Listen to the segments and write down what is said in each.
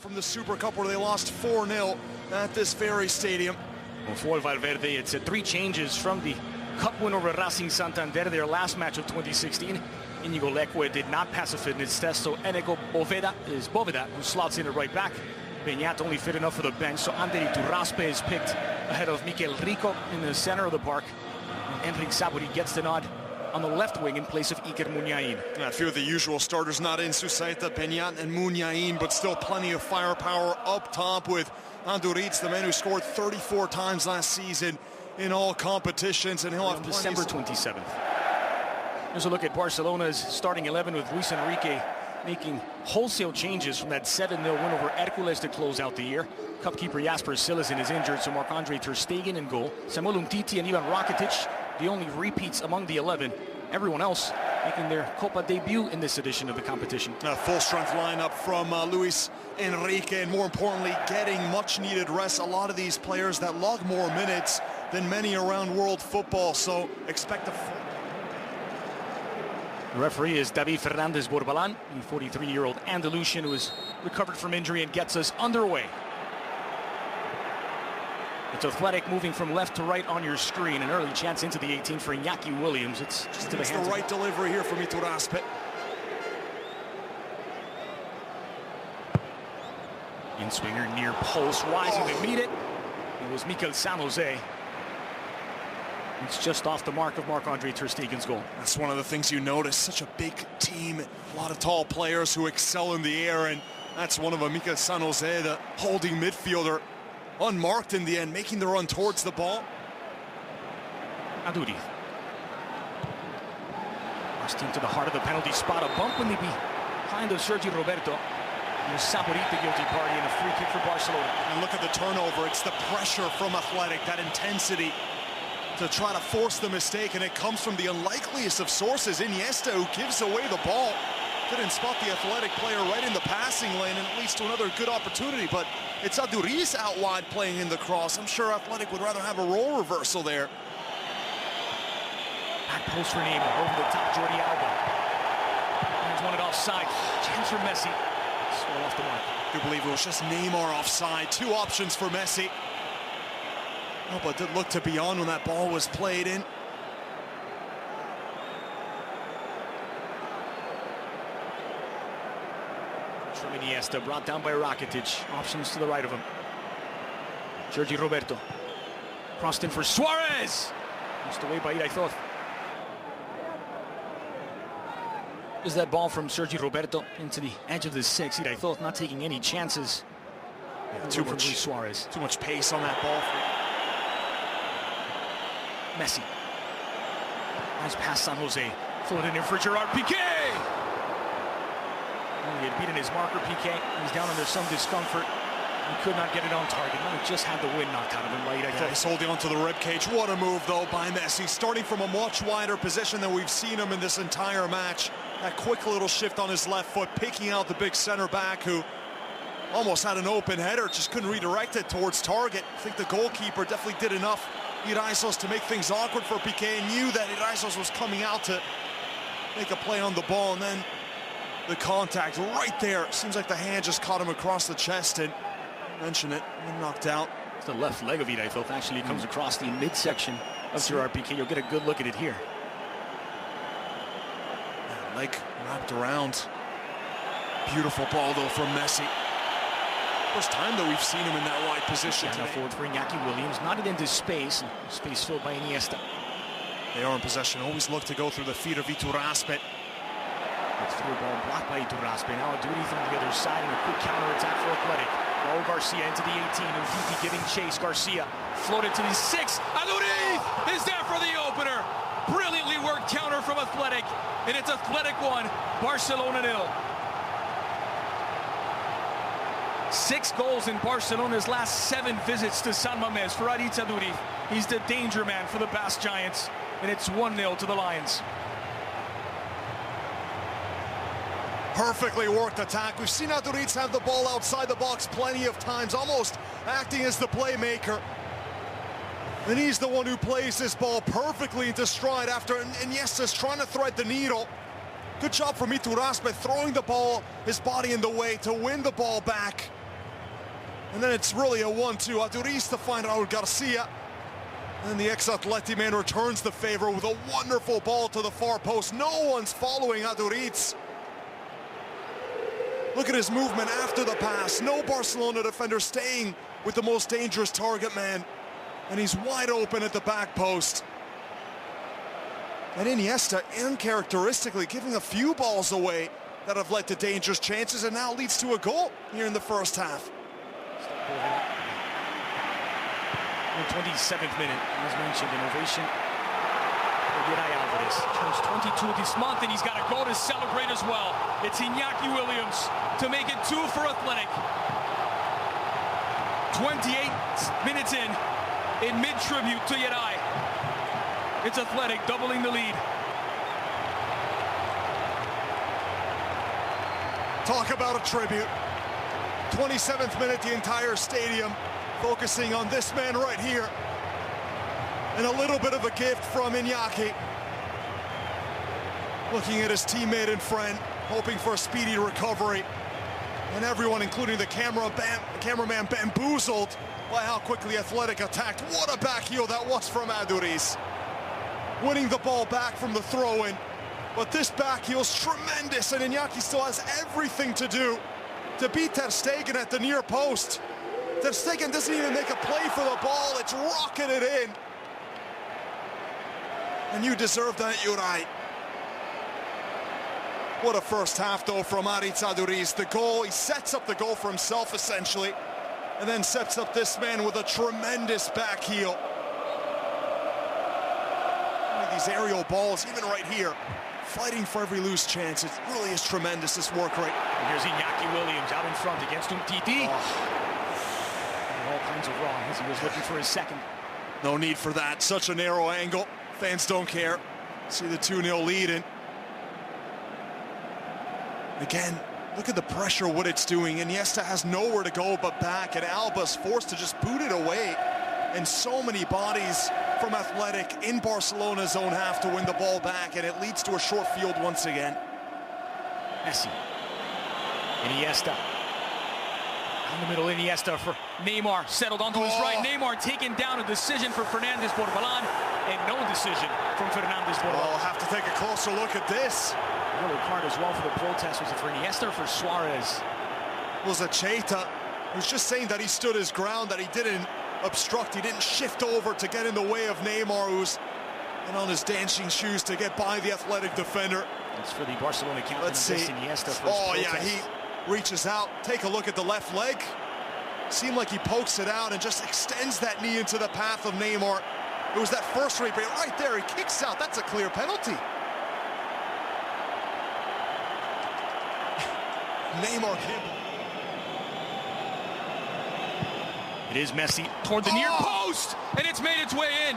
from the Super Cup where they lost 4-0 at this very stadium. Well, for Valverde, it's 3 changes from the Cup win over Racing Santander, their last match of 2016. Inigo Leque did not pass a fitness test, so Eneko Boveda who slots in at right back. Beñat only fit enough for the bench, so Ander Iturraspe is picked ahead of Mikel Rico in the center of the park. And Enric Saburi gets the nod on the left wing in place of Iker Muniain. A few of the usual starters not in, Susaeta, Beñat and Muniain, but still plenty of firepower up top with Anduriz, the man who scored 34 times last season in all competitions, and he'll have December 27th. Here's a look at Barcelona's starting 11 with Luis Enrique making wholesale changes from that 7-0 win over Hércules to close out the year. Cupkeeper Jasper Cillessen is injured, so Marc-Andre ter Stegen in goal. Samuel Umtiti and Ivan Rakitic, the only repeats among the 11. Everyone else making their Copa debut in this edition of the competition. A full-strength lineup from Luis Enrique, and more importantly, getting much-needed rest. A lot of these players that log more minutes than many around world football, so expect a full... The referee is David Fernandez Borbalan, the 43-year-old Andalusian who has recovered from injury and gets us underway. It's Athletic moving from left to right on your screen. An early chance into the 18 for Iñaki Williams. It's just to the hands. The right delivery here from Iturraspe. In-swinger near post, rising to meet it. It was Mikel San Jose. It's just off the mark of Marc-Andre ter Stegen's goal. That's one of the things you notice. Such a big team, a lot of tall players who excel in the air, and that's one of them. Mikel San Jose, the holding midfielder, unmarked in the end, making the run towards the ball. Aduri. Rushed into the heart of the penalty spot. A bump in the behind of Sergi Roberto. Here's Saburi, the guilty party, and a free kick for Barcelona. And look at the turnover. It's the pressure from Athletic, that intensity to try to force the mistake, and it comes from the unlikeliest of sources. Iniesta, who gives away the ball. Didn't spot the Athletic player right in the passing lane, and it leads to another good opportunity, but it's Aduriz out wide playing in the cross. I'm sure Athletic would rather have a role reversal there. Back post for Neymar, over the top, Jordi Alba. He's won it offside. Chance for Messi. Swell off the mark. I do believe it was just Neymar offside. 2 options for Messi. Oh, but did look to be on when that ball was played in. From Iniesta, brought down by Rakitic. Options to the right of him. Sergi Roberto. Crossed in for Suarez. Pushed away by Iraizoz. Is that ball from Sergi Roberto into the edge of the 6. Iraizoz not taking any chances. Yeah, too much pace on that ball. Messi. Nice pass, San Jose. Floated in for Gerard Pique. He had beaten his marker, Pique. He's down under some discomfort. He could not get it on target. He just had the wind knocked out of him late. He's holding onto the ribcage. What a move, though, by Messi. Starting from a much wider position than we've seen him in this entire match. That quick little shift on his left foot, picking out the big center back who almost had an open header, just couldn't redirect it towards target. I think the goalkeeper definitely did enough, Iraizoz, to make things awkward for Pique, and knew that Iraizoz was coming out to make a play on the ball, and then the contact right there. Seems like the hand just caught him across the chest, and mention it, and knocked out. It's the left leg of Iraizoz. Actually comes across the midsection of Gerard Pique. You'll get a good look at it here. Leg wrapped around. Beautiful ball, though, from Messi. First time that we've seen him in that wide position. Now forward for Iñaki Williams, knotted into space. Space filled by Iniesta. They are in possession. Always look to go through the feet of Iturraspe. It's through ball blocked by Iturraspe. Now Aduri from the other side and a quick counter-attack for Athletic. Raul Garcia into the 18. Umtiti giving chase. Garcia floated to the 6. Aduri is there for the opener. Brilliantly worked counter from Athletic. And it's Athletic 1, Barcelona 0. 6 goals in Barcelona's last 7 visits to San Mamés for Aritz Aduri. He's the danger man for the Basque Giants, and it's 1-0 to the Lions. Perfectly worked attack. We've seen Aduriz have the ball outside the box plenty of times, almost acting as the playmaker. And he's the one who plays this ball perfectly into stride after Iniesta's trying to thread the needle. Good job from Iturraspe throwing the ball, his body in the way to win the ball back. And then it's really a 1-2. Aduriz to find Raul Garcia. And the ex-Atleti man returns the favor with a wonderful ball to the far post. No one's following Aduriz. Look at his movement after the pass. No Barcelona defender staying with the most dangerous target man. And he's wide open at the back post. And Iniesta, uncharacteristically, giving a few balls away that have led to dangerous chances and now leads to a goal here in the first half. In the 27th minute, as mentioned, innovation. Alvarez turns 22 this month, and he's got to go to celebrate as well. It's Iñaki Williams to make it 2 for Athletic. 28 minutes in mid-tribute to Yaday. It's Athletic doubling the lead. Talk about a tribute. 27th minute, the entire stadium focusing on this man right here. And a little bit of a gift from Iñaki. Looking at his teammate and friend, hoping for a speedy recovery. And everyone, including the cameraman, bamboozled by how quickly Athletic attacked. What a back heel that was from Aduriz. Winning the ball back from the throw-in. But this back heel's tremendous, and Iñaki still has everything to do to beat Ter Stegen at the near post. Ter Stegen doesn't even make a play for the ball. It's rocketed in. And you deserve that, you're right. What a first half, though, from Aritz Aduriz. The goal, he sets up the goal for himself, essentially, and then sets up this man with a tremendous back heel. These aerial balls, even right here, fighting for every loose chance. It really is tremendous, this work rate. And here's Iñaki Williams out in front against Umtiti. All kinds of wrong as he was looking for his second. No need for that. Such a narrow angle. Fans don't care. See the 2-0 lead in. Again, look at the pressure, what it's doing. Iniesta has nowhere to go but back, and Alba's forced to just boot it away. And so many bodies from Athletic in Barcelona's own half to win the ball back, and it leads to a short field once again. Messi. Iniesta. In the middle, Iniesta for Neymar, settled onto his right. Neymar taking down, a decision for Fernandez Borbalán, and no decision from Fernandez Borbalán. I'll have to take a closer look at this. Yellow card as well for the protest. Was it for Iniesta or for Suarez? It was a Cheita. He was just saying that he stood his ground, that he didn't obstruct, he didn't shift over to get in the way of Neymar, who's in on his dancing shoes to get by the Athletic defender. It's for the Barcelona captain. Let's see. Iniesta for yeah, he reaches out. Take a look at the left leg. Seemed like he pokes it out and just extends that knee into the path of Neymar. It was that first replay right there. He kicks out. That's a clear penalty. Neymar hit. It is Messi toward the near post, and it's made its way in.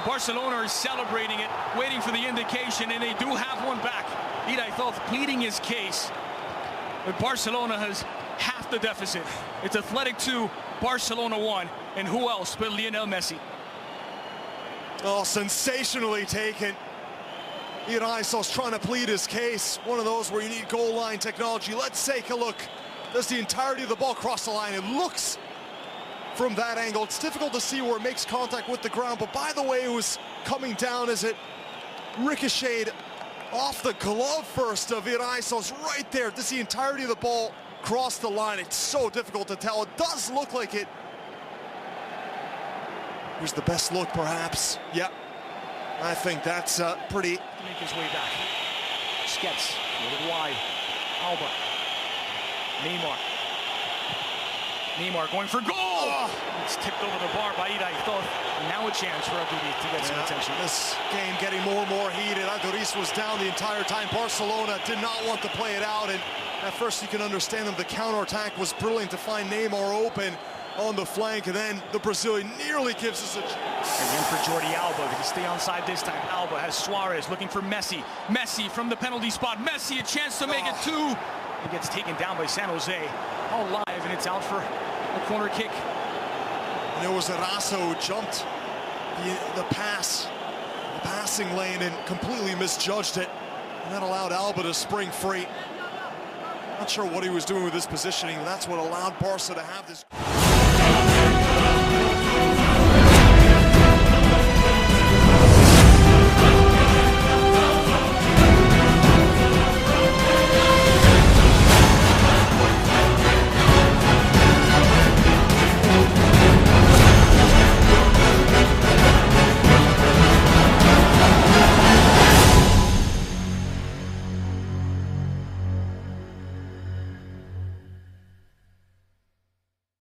Barcelona is celebrating it, waiting for the indication, and they do have one back. Yaday Thoth pleading his case, but Barcelona has half the deficit. It's Athletic 2, Barcelona 1, and who else but Lionel Messi? Oh, sensationally taken. Yaday Thoth's trying to plead his case. One of those where you need goal line technology. Let's take a look. Does the entirety of the ball cross the line? It looks from that angle. It's difficult to see where it makes contact with the ground, but by the way, it was coming down as it ricocheted off the glove first of Yaday Thoth right there. Does the entirety of the ball cross the line? It's so difficult to tell. It does look like it. Here's the best look, perhaps. Yep. I think that's pretty. Make his way back. Skets, a little wide. Alba. Neymar. Neymar going for goal! Oh. It's tipped over the bar by Yaday Thoth. Now a chance for Aduriz to get some attention. This game getting more and more heated. Aduriz was down the entire time. Barcelona did not want to play it out, and at first you can understand them. The counterattack was brilliant to find Neymar open on the flank, and then the Brazilian nearly gives us a chance. And then for Jordi Alba, they can stay onside this time. Alba has Suarez looking for Messi. Messi from the penalty spot. Messi a chance to make it 2. He gets taken down by San Jose. All live, and it's out for a corner kick. And there was Eraso who jumped the passing lane, and completely misjudged it. And that allowed Alba to spring free. Not sure what he was doing with his positioning. That's what allowed Barca to have this.